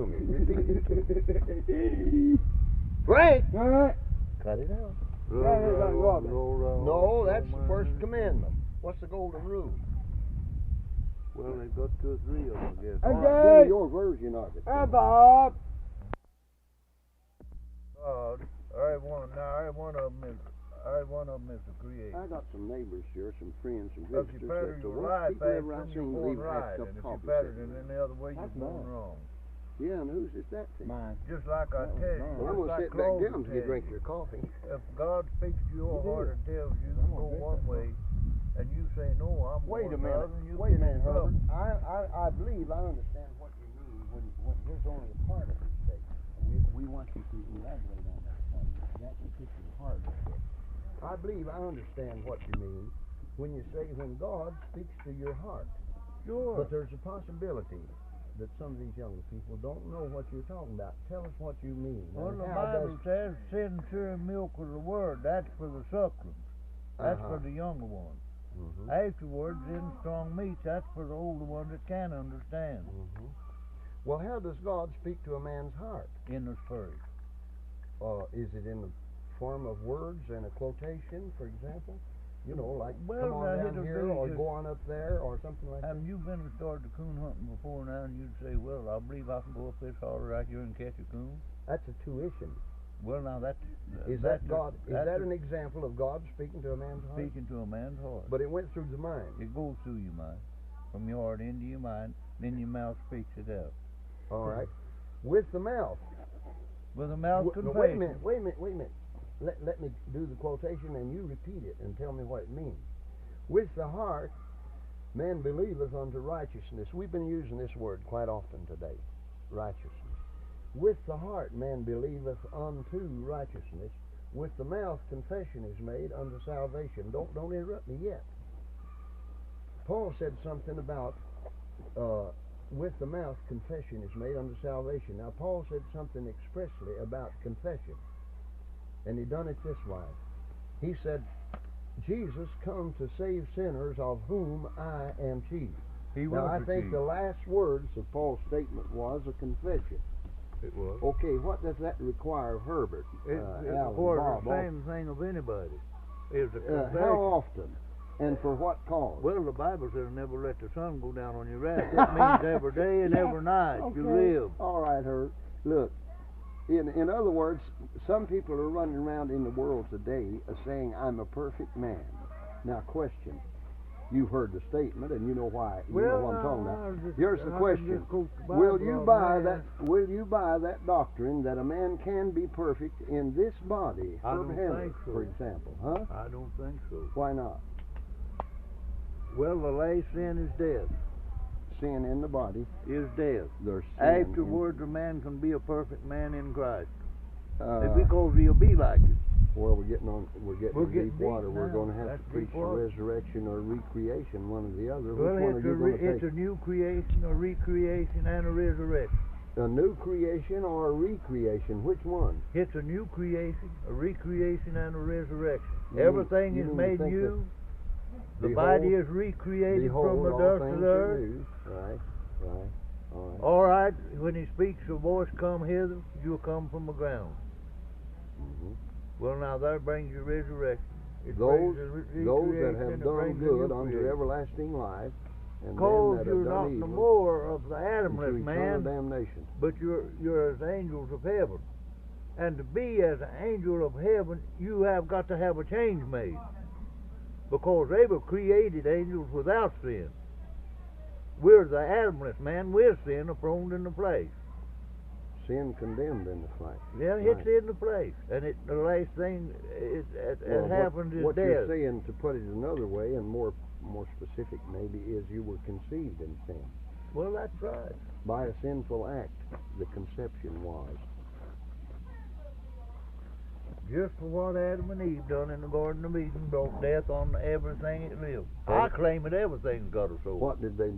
to me. Repeat it to me. Frank! All right. Cut it out. No, that's the first commandment. What's the golden rule? Well, they've got 2 or 3 of them, I guess. Okay. All right, give me your version of it. Hey, Bob. Every one of them is a creation. I got some neighbors here, some friends, some If you visitors. pattern That's the your worst life people ever I back, seen you're leave going half right. cup And if you coffee pattern sitting it there. any other way, That's you're going bad. wrong. Yeah, and whose is that thing? Mine. Just like I That was tell you, mine. Well, I'm just going to like sit back Claude down till you tell drink you, your coffee. if God speaks to your You heart do. and tells you I'm to gonna go drink one that. way, and you say, no, I'm Wait a going the minute. other, you Wait a get in minute, Herbert. trouble. I believe I understand what you mean when there's only a part of it statement. We want you to elaborate on that particular part of it. I believe I understand what you mean when you say when God speaks to your heart. Sure. But there's a possibility that some of these younger people don't know what you're talking about. Tell us what you mean. Well, and the how Bible says, sincere milk of the word, that's for the sucklings. That's Uh-huh. for the younger ones. Mhm. Afterwards, in strong meats, that's for the older ones that can understand. Mhm. Well, how does God speak to a man's heart? In the spirit. Is it in the form of words and a quotation, for example? You know, like Well, come on now, down it'll here be or just- go on up there or something like that? Have you been to start the coon hunting before now, and you'd say, well, I believe I can go up this holler right here and catch a coon? That's a tuition. Well, now that's Is that's that God? Is that's that an example of God speaking to a man's heart? speaking to a man's heart? But it went through the mind. It goes through your mind, from your heart into your mind, then your mouth speaks it out. All right. With the mouth. With a mouth No, confession. wait a minute. Let me do the quotation and you repeat it and tell me what it means. With the heart, man believeth unto righteousness. We've been using this word quite often today, righteousness. With the heart, man believeth unto righteousness. With the mouth, confession is made unto salvation. Don't interrupt me yet. Paul said something about with the mouth, confession is made unto salvation. Now, Paul said something expressly about confession, and he done it this way. He said, Jesus come to save sinners, of whom I am chief. He Now, was I the think chief. the last words of Paul's statement was a confession. It was. Okay, what does that require of Herbert? It Alan, requires Bob, the same thing of anybody. Is a confession. how often, and for what cause? Well, the Bible says never let the sun go down on your wrath. That means every day and every night you live. All right, Herb. Look, in other words, some people are running around in the world today saying, I'm a perfect man. Now, question. You've heard the statement, and you know why. You know what I'm talking about. Here's the question: Will you buy that? Will you buy that doctrine that a man can be perfect in this body? I Herb don't Henry, think so. for example, huh? I don't think so. Why not? Well, the last sin is death. Sin in the body. Is death. There's sin. Afterwards, a man can be a perfect man in Christ, In, because he'll be like it. well, we're getting We're deep getting water. deep We're now. going to have That's to preach deep the water. resurrection or recreation, one or the other. Well, Which one are you going to it's take? a new creation, a recreation, and a resurrection. A new creation or a recreation? Which one? It's a new creation, a recreation, and a resurrection. You mean- Everything you is mean made to think new. The Behold- body is recreated from Behold, the all dust things of the are earth. new. Right. All right. All right, when he speaks, a voice come hither, you'll come from the ground. Mhm. Well, now that brings you resurrection. It Those brings the that recreation, have it done brings the good new unto creation. everlasting life, and them Because that you're have not done no evil more of the into Adamless eternal man, damnation. but you're as angels of heaven. And to be as an angel of heaven, you have got to have a change made. Because they were created angels without sin. We're the Adamless man with sin thrown in the place. Sin condemned in the flesh. Yeah, Right. it's in the place. And the last thing it Well, happened is what death. you're saying, to put it another way, and more specific maybe, is you were conceived in sin. Well, that's right. By a sinful act, the conception was. Just for what Adam and Eve done in the Garden of Eden, brought death on everything that lived. I claim that everything's got a soul. What did they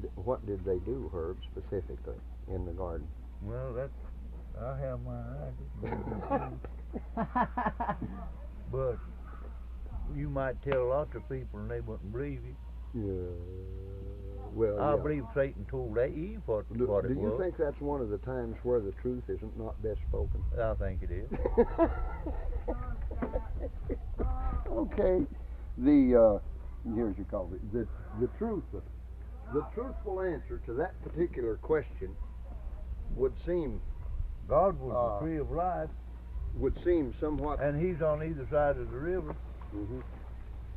do, Herb, specifically in the garden? Well, I have my ideas. But you might tell lots of people and they wouldn't believe you. Yeah. Well, I yeah. believe Satan told Eve what Do it you was. think that's one of the times where the truth isn't not best spoken? I think it is. Okay. Here's your coffee. The truthful answer to that particular question would seem God was the tree of life, somewhat. and he's on either side of the river. Mhm.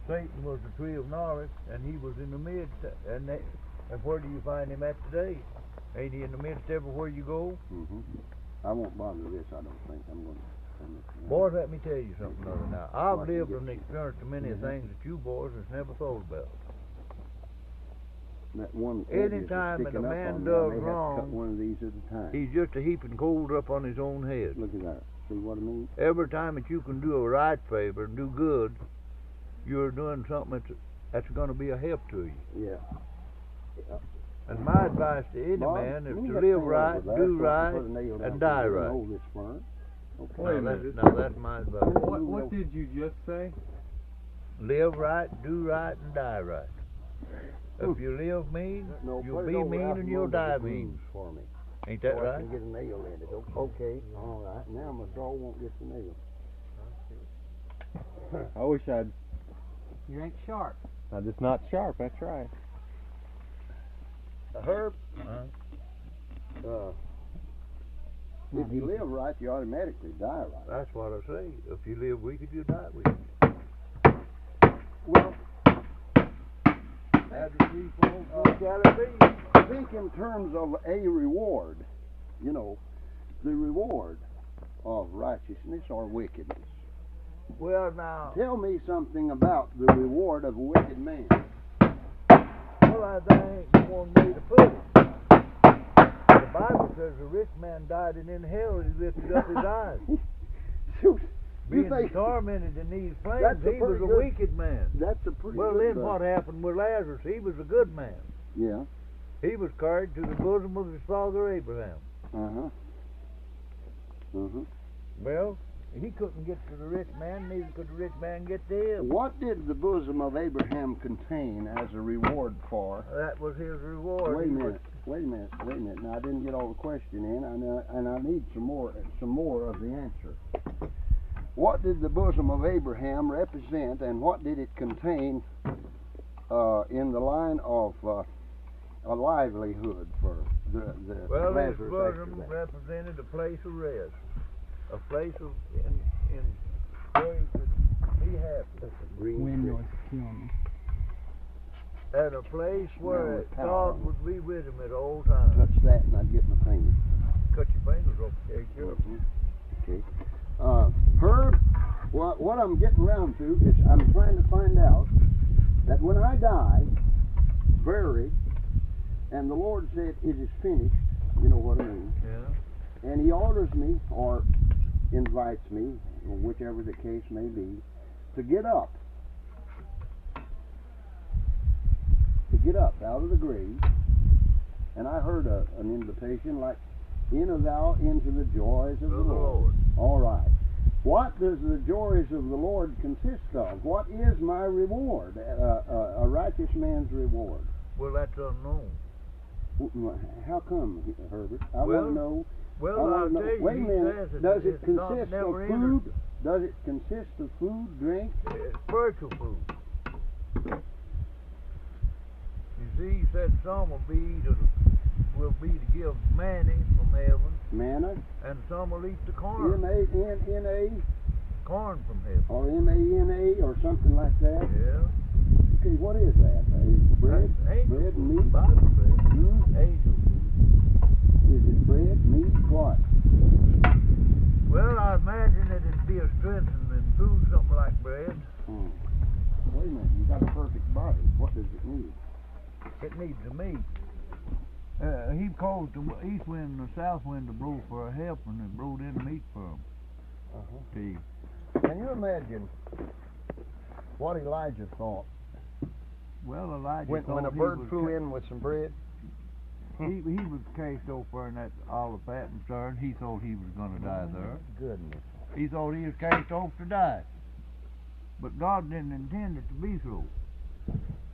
Satan was the tree of knowledge, and he was in the midst. And where do you find him at today? Ain't he in the midst everywhere you go? Mhm. I won't bother this. I don't think I'm going to. Boys, let me tell you something other now. I've Well, I can lived get and you. experienced many things that you boys has never thought about. That one edge is Anytime that sticking a up man on me, I does may have to cut wrong, one of these at a time. he's just a heaping coals up on his own head. Look at that. See what I mean? Every time that you can do a right favor and do good, you're doing something that's going to be a help to you. Yeah. And my advice to any Bob, man is let me to get live that right, over there do so I can right, put a nail down and so die we can right. hold this firm. Okay. Now that's my advice. What did you just say? Live right, do right, and die right. If you live mean, No, you'll put it be over mean out and from you'll under the die grooves mean. for me. Ain't that So I right? can get a nail in it. Okay. All right. Now my saw won't get the nail. I wish I'd. You ain't sharp. I'm just not sharp. That's right. Herb, Uh-huh. if you live right, you automatically die right. That's what I say. If you live wicked, you die wicked. Well, How do people shall it be? think in terms of a reward, you know, the reward of righteousness or wickedness. Well, now, Tell me something about the reward of a wicked man. well, that ain't the one way to put it. The Bible says the rich man died, and in hell he lifted up his eyes. Shoot, you Being think tormented in these flames, That's a he was pretty a good- wicked man. that's a pretty Well, good then what happened with Lazarus? He was a good man. Yeah. He was carried to the bosom of his father Abraham. Uh-huh. Uh-huh. Well, he couldn't get to the rich man, neither could the rich man get to him. What did the bosom of Abraham contain as a reward for? That was his reward. Wait a He minute. Wait a minute. Now I didn't get all the question in, and I need some more of the answer. What did the bosom of Abraham represent, and what did it contain in the line of a livelihood for the Well, his Lazarus bosom after that? represented a place of rest, a place of in where he could be happy, Green Wind tree. noise killing me. and a place where with power. God would be with him at all times. Touch that, and I'd get my finger. Cut your fingers off, okay, sure. Okay. Herb, what I'm getting around to is I'm trying to find out that when I die, buried, and the Lord said, "It is finished," you know what I mean, Yeah. and He orders me or invites me, or whichever the case may be, to get up. To get up out of the grave. And I heard an invitation like, "Enter thou into the joys of the Lord." All right. What does the joys of the Lord consist of? What is my reward? A righteous man's reward. Well, that's unknown. How come, Herbert? I Well, want to know. Well, I I'll wanna know. tell you, Wait a he minute. says that Does it it's not consist of never food? entered. Does it consist of food, drink? Spiritual food. You see, he said some will be to give manna from heaven, Manna? and some will eat the corn, M-A-N-N-A? corn from heaven. Or M-A-N-A or something like that? Yeah. Okay, what is that? Is it bread? That's angel Bread and food. meat? The Bible says Hmm? angel food. Is it bread, meat, what? Well, I imagine that it'd be a strengthening food, something like bread. Hmm. Wait a minute, you got a perfect body. What does it need? It needs a meat. He caused the east wind and the south wind to blow for a help, and it brought in meat for him. See, Can you imagine what Elijah thought well, Elijah when thought a he bird was flew in with some bread? He was cast over in that olive fat and stern. He thought he was going to die there. Goodness. He thought he was cast off to die. But God didn't intend it to be so.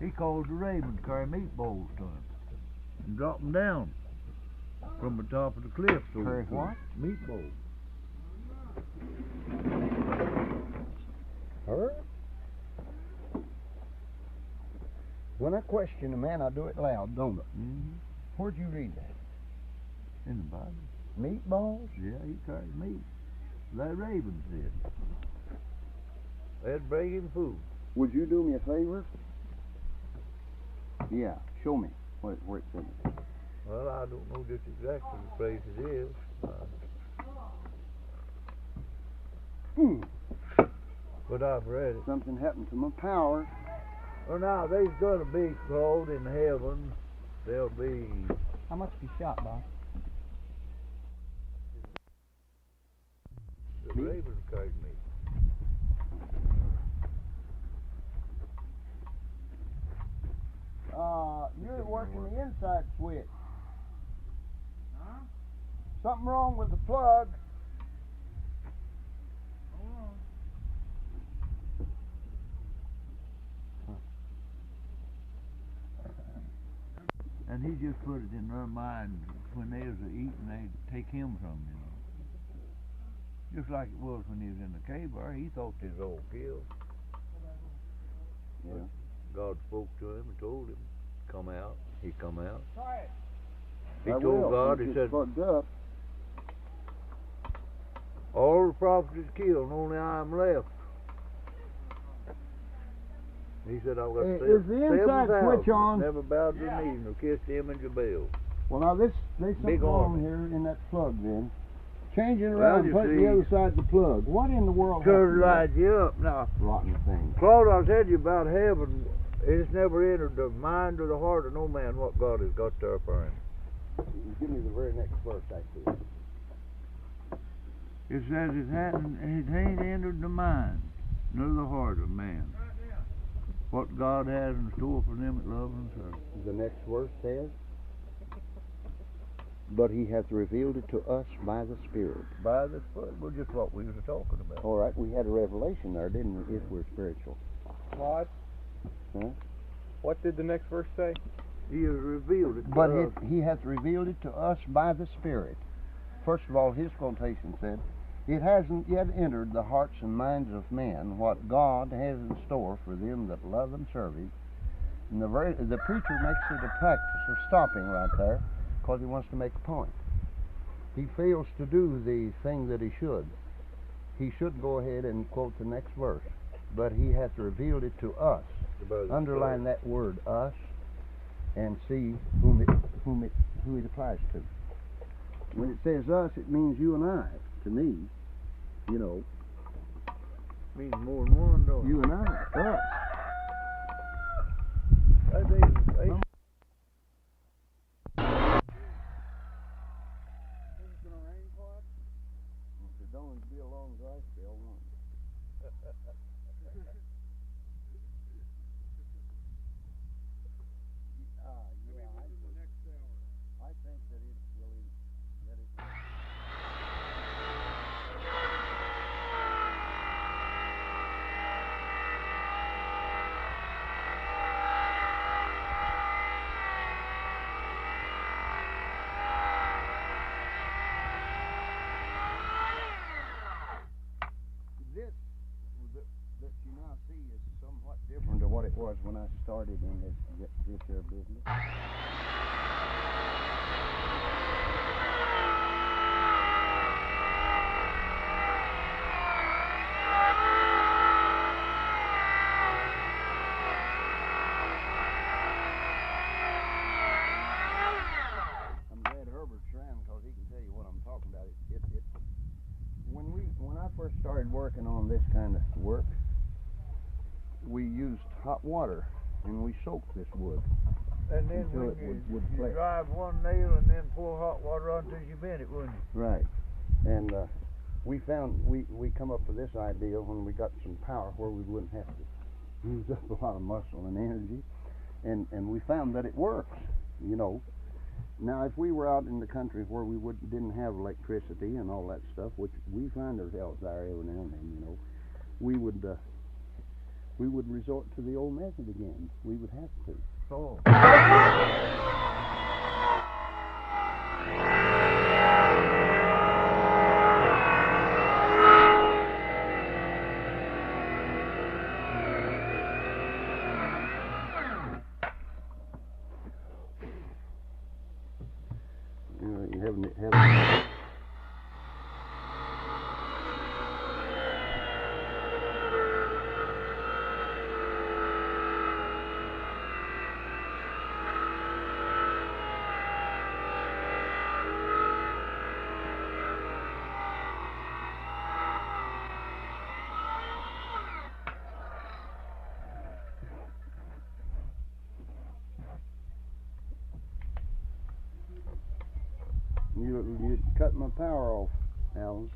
He caused the raven to carry meatballs to him. and drop them down from the top of the cliff. So Curry what? Meatball. Herbert? When I question a man, I do it loud, don't I? Mm-hmm. Where'd you read that? In the Bible. Meatballs? Yeah, he carried meat. That Raven said. That'd bring him food. Would you do me a favor? Yeah, show me where it says. Well, I don't know just exactly the place it is. But I've read it. Something happened to my power. Well, now, there's going to be, Claude, in heaven, there'll be... How much have you shot, Bob? The Me? Raven carried meat. You're working the inside switch. Huh? Something wrong with the plug. And he just put it in their mind when they was eating, they'd take him from them, you know. Just like it was when he was in the cave bar. He thought they was all killed. Yeah. God spoke to him and told him, come out. He come out. Try it. He I told will. God, It's he just said, plugged up. all the prophets is killed and only I am left. He said, I've got Is the inside 7,000 switch on? never bowed their knees nor kissed the image of Baal. Well, now there's something Big wrong army. here in that plug then. Changing Well, around, you putting see- the other side of the plug. What in the world Turn happened to light you up. Now, that rotten thing? Claude, I said you about heaven. It's never entered the mind or the heart of no man what God has got there for him. Give me the very next verse, actually. It says it ain't entered the mind nor the heart of man what God has in store for them that love and serve. The next verse says, but he hath revealed it to us by the Spirit. By the Spirit, well, just what we was talking about. All right, we had a revelation there, didn't we, if we're spiritual? Claude, Huh? what did the next verse say? He has revealed it to But us. he hath revealed it to us by the Spirit. First of all, his quotation said, it hasn't yet entered the hearts and minds of men what God has in store for them that love and serve him. And the preacher makes it a practice of stopping right there because he wants to make a point. He fails to do the thing that he should. He should go ahead and quote the next verse. But he hath revealed it to us. Underline that word, us, and see who it applies to. When it says us, it means you and I. To me, you know, Means more than one, don't it? you and I, us. I think It's gonna rain, Claude? If it don't, it'll be a long dry spell, won't it? I think that it will. That it will. This that you now see is somewhat different to what it was when I started in this here business. I'm glad Herbert's around because he can tell you what I'm talking about. When I first started working on this kind of work, we used hot water and we soaked this wood. And then Until when it you would flake. drive one nail and then pour hot water on until you bend it, wouldn't you? Right. And we found we come up with this idea when we got some power where we wouldn't have to use up a lot of muscle and energy, and we found that it works. You know. Now, if we were out in the country where we didn't have electricity and all that stuff, which we find ourselves there every now and then, you know, we would resort to the old method again. We would have to. Oh. You haven't. You cut my power off, Alan.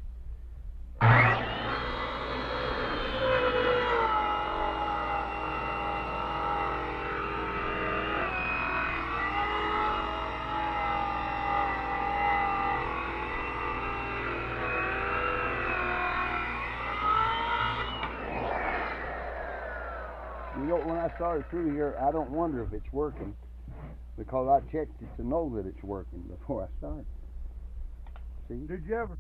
You know, when I started through here, I don't wonder if it's working, because I checked it to know that it's working before I started. See? Did you ever